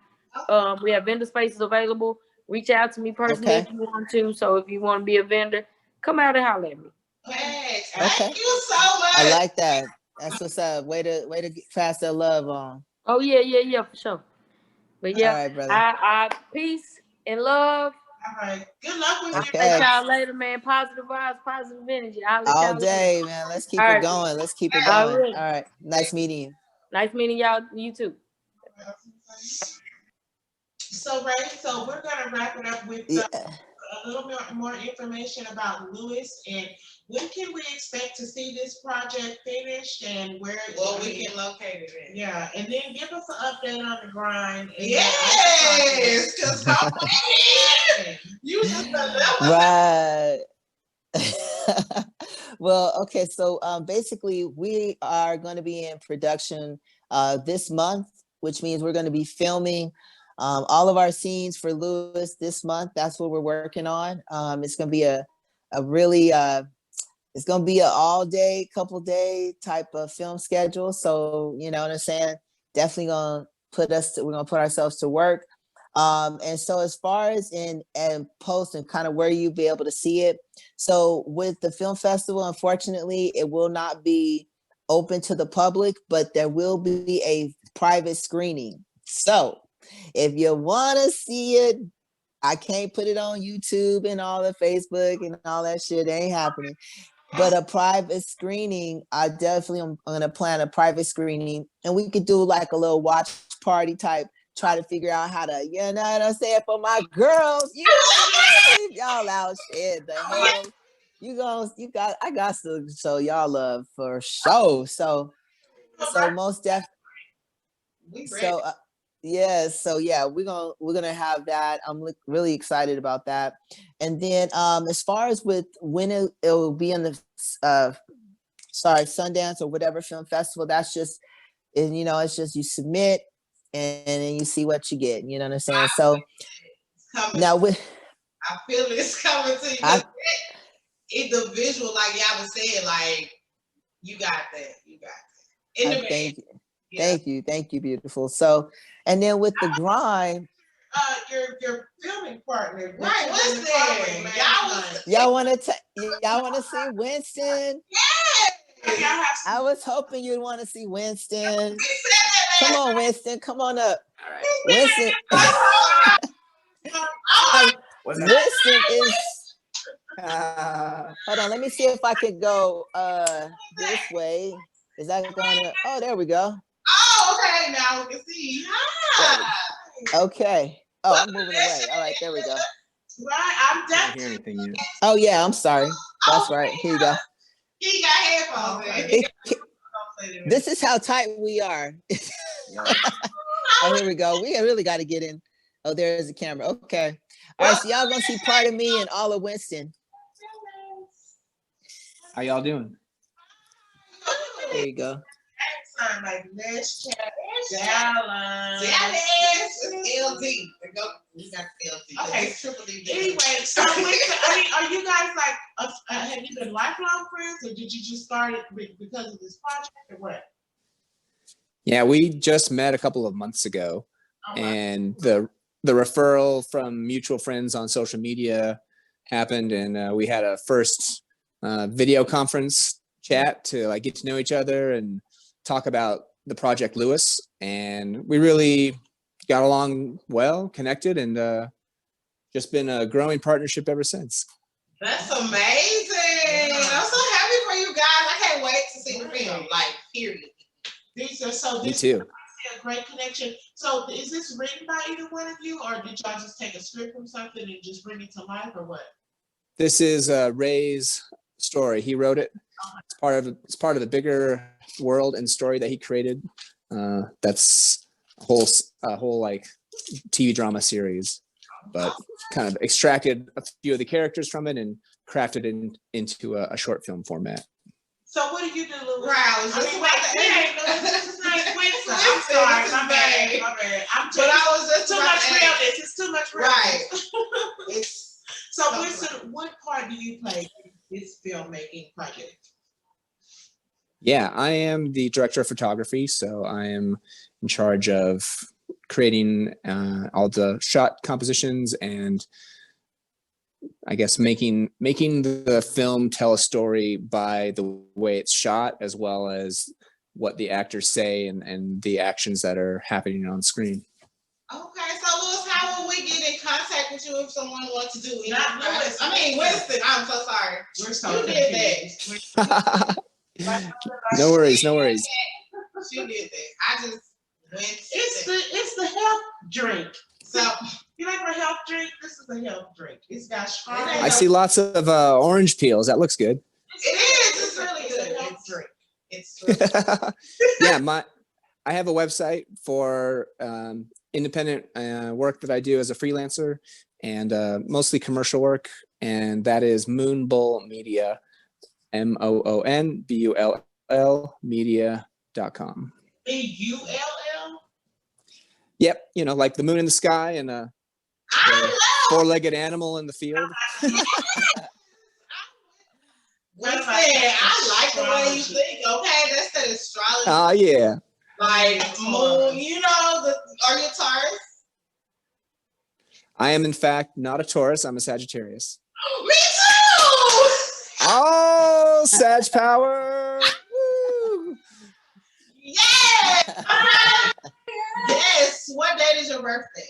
We have vendor spaces available. Reach out to me personally if you want to. So if you want to be a vendor, come out and holler at me. Thank you so much. I like that. That's what's up. Way to pass that love on. Oh yeah, for sure. But yeah, all right, brother. I peace and love. All right. Good luck with I'll catch y'all later, man. Positive vibes, positive energy. All day, man. Let's keep it going. Let's keep it going. All right. Nice meeting you. Nice meeting y'all. You too. So, Ray, so we're gonna wrap it up with a little bit more information about Lewis, and when can we expect to see this project finished, and where we can locate it in. Yeah, and then give us an update on the grind. Yes, because you just right. Well, okay, so basically we are going to be in production this month, which means we're going to be filming all of our scenes for Lewis this month. That's what we're working on. It's going to be a really it's going to be an all day, couple day type of film schedule. So, you know what I'm saying? Definitely going to we're going to put ourselves to work. And so as far as in post and kind of where you be able to see it. So with the film festival, unfortunately, it will not be open to the public, but there will be a private screening. So if you want to see it, I can't put it on YouTube and all the Facebook and all that shit. It ain't happening. But a private screening, I definitely am going to plan a private screening, and we could do like a little watch party type, try to figure out how to, you know what I'm saying, for my girls, you know, leave y'all out shit. The hell, I got to show y'all love for sure. So most definitely. So yeah, we're gonna have that. I'm really excited about that. And then as far as with when it will be in the Sundance or whatever film festival, that's just, and you know, it's just you submit and then you see what you get. You know what I'm saying? So now I feel it's coming to you. It's the visual, like y'all was saying, like you got that. Thank you, beautiful. So, and then with the grind, your filming partner, right? What's that? Y'all want to see Winston? Yeah. I was hoping you'd want to see Winston. Come on, Winston. Come on up. Winston. Winston is. Hold on. Let me see if I can go this way. Is that going to? Oh, there we go. Oh, okay. Now we can see. Hi. Okay. Oh, I'm moving away. All right, there we go. Right, I'm definitely hear anything yet. Oh yeah, I'm sorry. That's right. Here you go. He got headphones. This is how tight we are. Oh, here we go. We really got to get in. Oh, there's the camera. Okay. All right, so y'all gonna see part of me and all of Winston. How y'all doing? There you go. Like, let's chat. Dallas. LD. We got guilty. Okay. It's triple D. Anyway, so are you guys like, have you been lifelong friends, or did you just start it because of this project, or what? Yeah, we just met a couple of months ago, and the referral from mutual friends on social media happened, and we had a first video conference chat to like get to know each other and talk about the project Lewis, and we really got along well, connected, and just been a growing partnership ever since. That's amazing. I'm so happy for you guys. I can't wait to see the film. Like, period. These are so. Me too. A great connection. So, is this written by either one of you, or did y'all just take a script from something and just bring it to life, or what? This is Ray's story. He wrote it. It's part of the bigger world and story that he created. That's a whole like TV drama series, but kind of extracted a few of the characters from it and crafted it into a short film format. So what do you do, Louis? Wow, This is not Winston. I'm sorry, my bad. But I was just too much realness. It's too much realness. Right. So Winston, what part do you play in this filmmaking project? Yeah, I am the director of photography, so I am in charge of creating all the shot compositions and I guess making the film tell a story by the way it's shot, as well as what the actors say and the actions that are happening on screen. Okay, so Lewis, how will we get in contact with you if someone wants to do it? Not Lewis. I mean, Winston. I'm so sorry. We're so You did that. No worries. She did that. I just went. It's the health drink. So you like a health drink? This is a health drink. It's got strong. I see lots of orange peels. That looks good. It is. It's really good. It's really Yeah, I have a website for independent work that I do as a freelancer, and mostly commercial work, and that is Moonbull Media, MOONBULL media.com. BULL? Yep, like the moon in the sky and a four-legged animal in the field. Winston, I like the way you think. Okay, that's the astrology. Oh yeah. Like moon, are you a Taurus? I am in fact not a Taurus. I'm a Sagittarius. Me too. Oh, Sag power! Woo. Yes. Yes. What date is your birthday?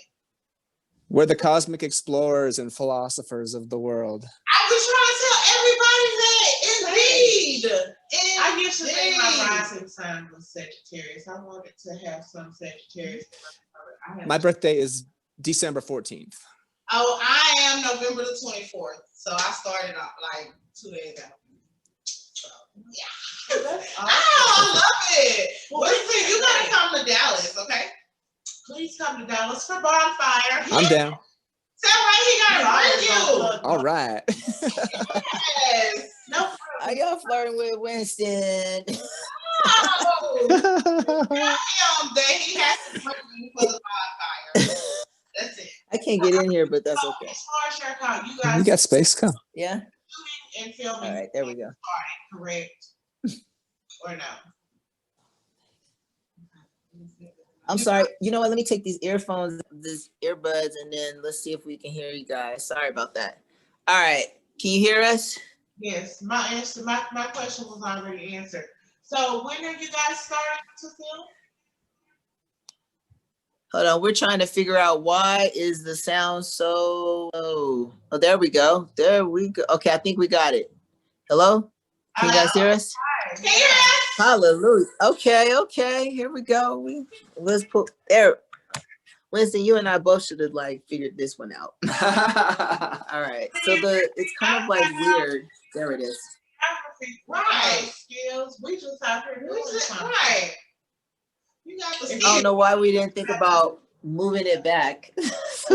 We're the cosmic explorers and philosophers of the world. I was trying to tell everybody that. Indeed. I used to think my rising sign was Sagittarius. I wanted to have some Sagittarius. My birthday is December 14th. Oh, I am November the 24th. So I started off like 2 days out. So, yeah. That's awesome. Oh, I love it. Well, listen, you gotta come to Dallas, okay? Please come to Dallas for bonfire. I'm down. Tell Ray he gotta bring you. All right. Yes. No. Are y'all flirting with Winston? Oh. Tell him that he has to bring you for the bonfire. That's it. I can't get in here, but that's So, okay. as far as your account, you guys You got space, come. Yeah. shooting and filming. All right, there we go. Started, correct? Or no? I'm sorry. You know what? Let me take these earbuds, and then let's see if we can hear you guys. Sorry about that. All right. Can you hear us? Yes, my question was already answered. So when are you guys starting to film? Hold on. We're trying to figure out why is the sound so low. Oh, there we go. There we go. Okay, I think we got it. Hello? Can you guys hear us? Can you hear us? Hallelujah. Okay. Here we go. Let's put there. Winston, you and I both should have figured this one out. All right. So it's kind of weird. There it is. Right. Skills. We just out here doing something. Right. You got the I don't know why we didn't think about moving it back. It's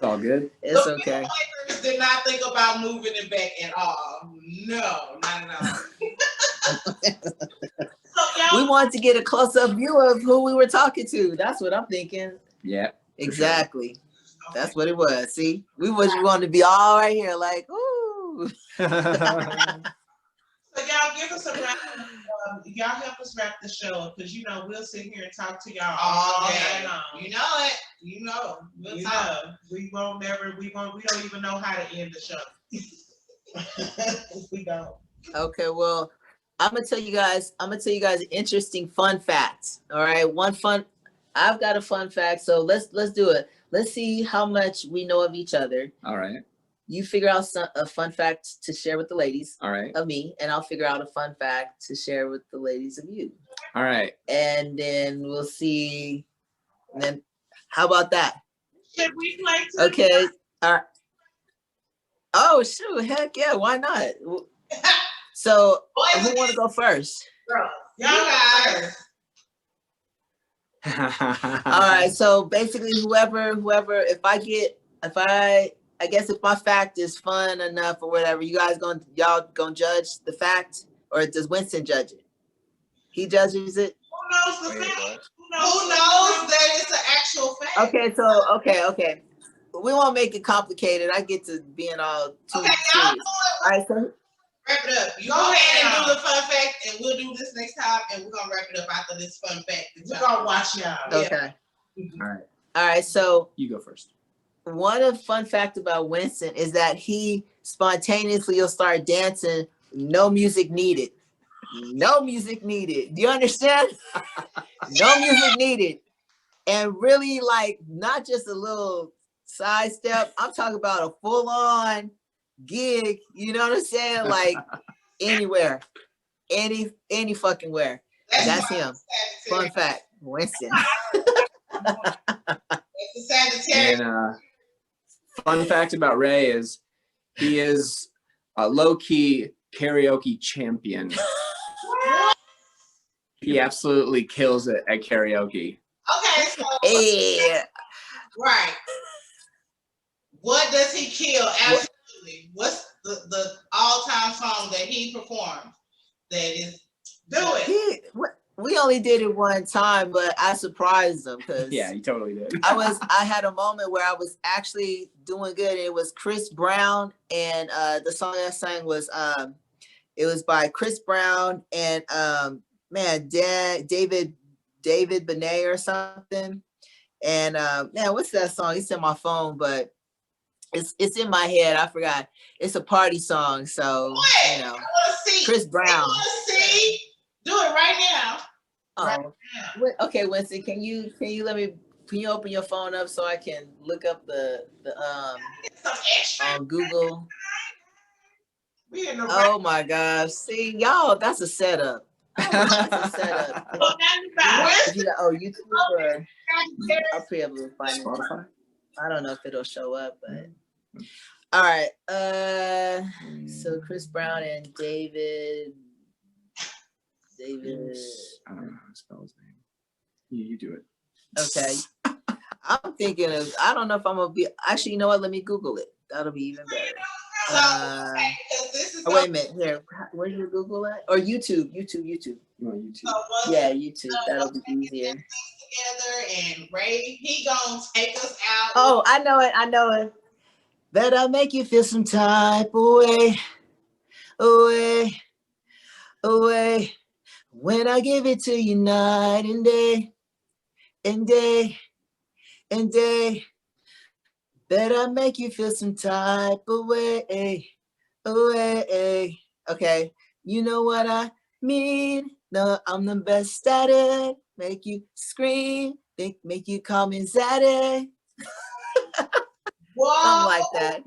all good. It's okay. Players did not think about moving it back at all. No, not at all. So We wanted to get a close-up view of who we were talking to. That's what I'm thinking. Yeah. Exactly. That's what it was. See, we wanted to be all right here, like, ooh. So y'all give us a wrap. Y'all help us wrap the show up because we'll sit here and talk to y'all all day long. You know it. We'll talk. We don't even know how to end the show. We don't. Okay, well, I'm gonna tell you guys an interesting fun fact. All right, I've got a fun fact, so let's do it. Let's see how much we know of each other. All right. You figure out a fun fact to share with the ladies. All right. Of me, and I'll figure out a fun fact to share with the ladies of you. All right. And then we'll see. And then, how about that? Should we play? Okay. All right. Oh shoot! Heck yeah! Why not? So, who want to go first? Y'all guys. All right. So basically, whoever, if I guess if my fact is fun enough or whatever, y'all gonna judge the fact, or does Winston judge it? He judges it. Who knows the fact? Who knows that it's an actual fact? Okay, so okay. We won't make it complicated. I get to being all too okay, serious. y'all All right, so wrap it up. You go ahead and do the fun fact, and we'll do this next time, and we're gonna wrap it up after this fun fact. We're gonna watch y'all. Okay. All right. So you go first. One fun fact about Winston is that he spontaneously will start dancing. No music needed. No music needed. Do you understand? No music needed. And really, like, not just a little sidestep. I'm talking about a full-on gig. You know what I'm saying? Like anywhere, any fucking where. That's him. Fun fact, Winston. And fun fact about Ray is he is a low-key karaoke champion. He absolutely kills it at karaoke. Okay, so right. What does he kill? Absolutely. What's the all-time song that he performed? That is, do it. We only did it one time, but I surprised him because yeah, you totally did. I had a moment where I was actually doing good. And it was Chris Brown, and the song I sang was it was by Chris Brown and David Benet or something. And what's that song? It's in my phone, but it's in my head. I forgot. It's a party song, so I want to see Chris Brown. I want to see. Do it right now. Oh, right now. Okay, Winston. Can you open your phone up so I can look up the on Google? Oh my gosh! See, y'all, that's a setup. That's a setup. YouTube or I'll be able to find it. I don't know if it'll show up, but all right. So Chris Brown and David. I don't know how to spell his name. You do it. Okay. I'm thinking of. I don't know if I'm gonna be. Actually, you know what? Let me Google it. That'll be even better. Wait a minute. Here, where do you Google it? Or YouTube? YouTube. You want YouTube? Yeah, YouTube. That'll be easier. Together and Ray, he gonna take us out. Oh, I know it. Bet I'll make you feel some type away. When I give it to you night and day. Bet I make you feel some type of way. Okay, you know what I mean? No, I'm the best at it. Make you scream, make you call me Zaddy. Something like that.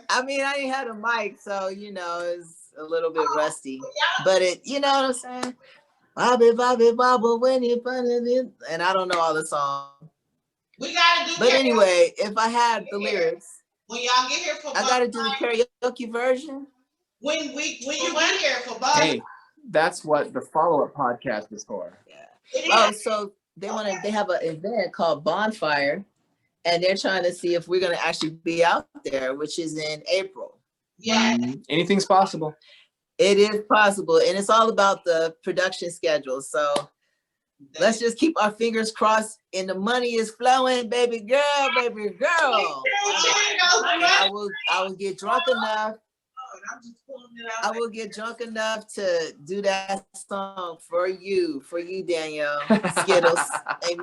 I mean, I ain't had a mic, so it's a little bit rusty. But it, you know what I'm saying? Bobby, when you find it, and I don't know all the songs. We gotta do. But anyway, if I had the lyrics, when y'all get here for, I gotta do the karaoke version. When you get here for Bob. Hey, that's what the follow-up podcast is for. Yeah. Oh, so they have an event called Bonfire, and they're trying to see if we're gonna actually be out there, which is in April. Yeah. Anything's possible. It is possible, and it's all about the production schedule. So Let's just keep our fingers crossed and the money is flowing, baby girl, baby girl. I will get drunk enough. I'm just pulling it out. I will get drunk enough to do that song for you, Danielle. Skittles. Hey,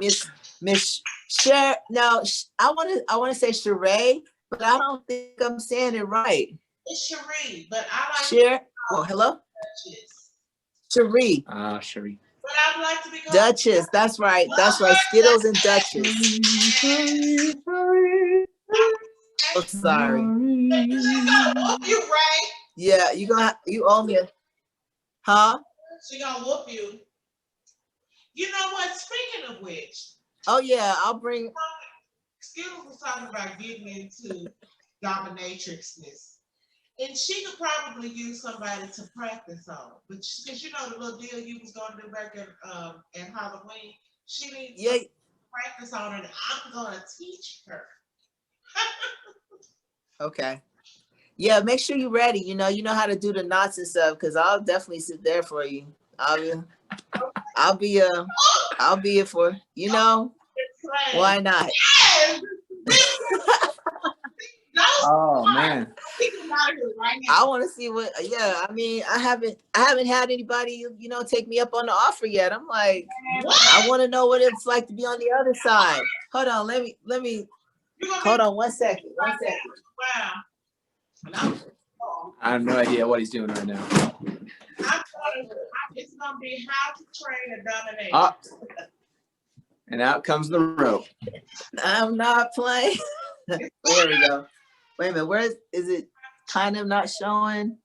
Miss Cher. No, I want to say Sheree, but I don't think I'm saying it right. It's Cherie, but I like Cher. Well, hello. Duchess. Cherie. Cherie. But I'd like to be called Duchess. That's right. That's right. Skittles and Duchess. Oh, sorry. Whoop you, right? Yeah, you owe me a, huh? She gonna whoop you. You know what? Speaking of which, Oh yeah, I'll bring. Skittles was talking about getting into dominatrixness, and she could probably use somebody to practice on. But because you know the little deal you was going to do back at Halloween, she needs to practice on it. I'm gonna teach her. Okay. Yeah, make sure you're ready. You know how to do the knots and stuff, because I'll definitely sit there for you. I'll be it for, why not? Oh man. I want to see what, I mean, I haven't had anybody, take me up on the offer yet. I'm like, I want to know what it's like to be on the other side. Hold on, let me hold on 1 second. Wow. I have no idea what he's doing right now. It's gonna be how to train a dominator. Oh. And out comes the rope. I'm not playing. There we go. Wait a minute, where is it kind of not showing?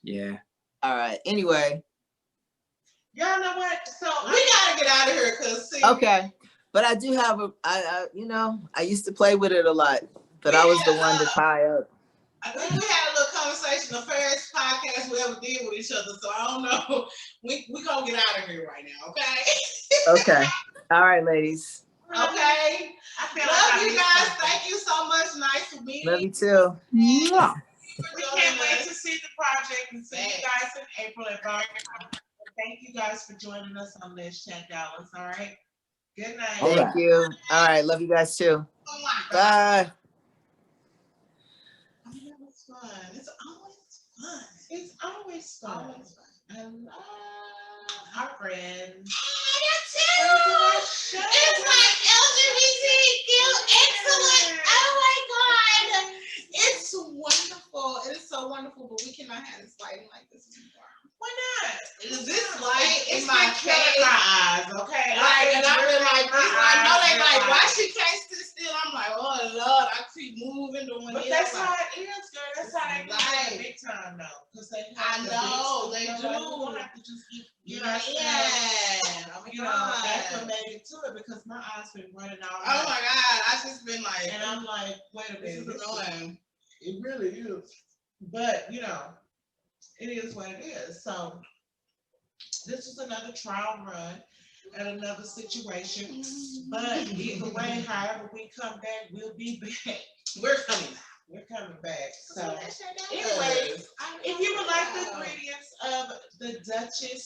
Yeah. All right. Anyway. Y'all know what? So we gotta get out of here because okay. But I do have I used to play with it a lot, but I was the one to tie up. I think we had a little conversation, the first podcast we ever did with each other, so I don't know. We gonna get out of here right now, okay? Okay. All right, ladies. Okay. Love you guys. Thank you so much. Nice to meet you. Love you too. We can't wait to see the project and see you guys in April at Bar. Thank you guys for joining us on Let's Chat Dallas. All right. Good night. Thank you. All right. Love you guys too. Oh my God. Bye. I mean, that was fun. It's always fun. It's always fun. Always fun. I love our friends. It's like LGBTQ excellent. Oh my God. It's wonderful. It is so wonderful, but we cannot have this lighting like this anymore. Why not? Is this light It's in my face? my eyes, okay? Like, and I've been like this. I know they like, why eyes. she can't sit still? I'm like, oh Lord, I keep moving, doing But this. that's like, how it is, girl. That's how they do Right. it big time, though. Because they I know, they You do. don't have to just keep, yeah. Oh my you know, God. acclimated to it because my eyes been running all Oh night. my God. I just been like, And I'm like, wait a this minute. is annoying. It really is. But, it is what it is. So, this is another trial run at another situation. But either way, however we come back, we'll be back. We're coming back. We're coming back. So, anyways, if you would like the ingredients of the Duchess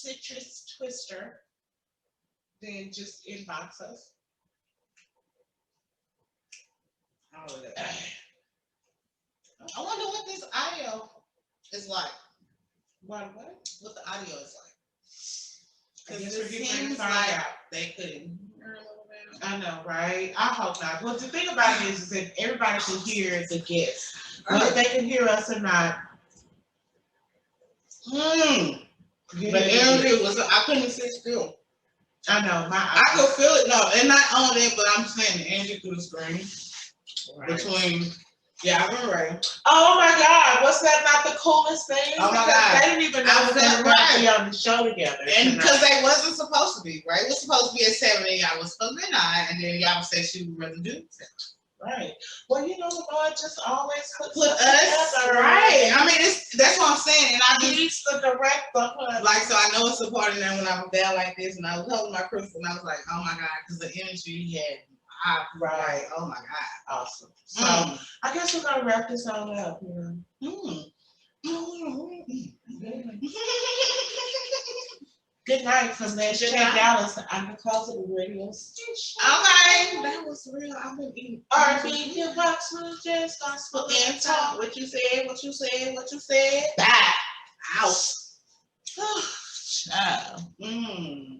Citrus Twister, then just inbox us. I wonder what this audio is like. What? What the audio is like. I guess Because we're it getting ready to seems find like out. they couldn't hear a little bit. I know, right? I hope not. Well, the thing about it is that everybody can hear the guests. Whether they can hear us or not. The energy was, I couldn't sit still. I know, I could feel it, no, and not only that, but I'm saying the energy through the screen. Right. Between, yeah, I've been ready. Oh my God, was that not the coolest thing? Oh my Because God. they didn't even know we were going to be on the show together. And because they wasn't supposed to be, right? It was supposed to be at 7 and y'all was supposed to be 9, and then y'all said she would rather do 7. Right. Well, the Lord just always puts Put us us, together. right. I mean, that's what I'm saying. And I just, He's the director. like, so I know it's a part of that when I was there like this, and I was holding my crystal, and I was like, oh my God, because the energy he had, Right. Oh my God. Awesome. So I guess we're going to wrap this all up. Good night from Let's Good Check night. Dallas. I'm the closet radio station. Okay, that was real. I've been eating R&B, hip hop, smooth jazz, gospel, and talk. What you said, what you said, what you said. Bye. Out. Child. Mm.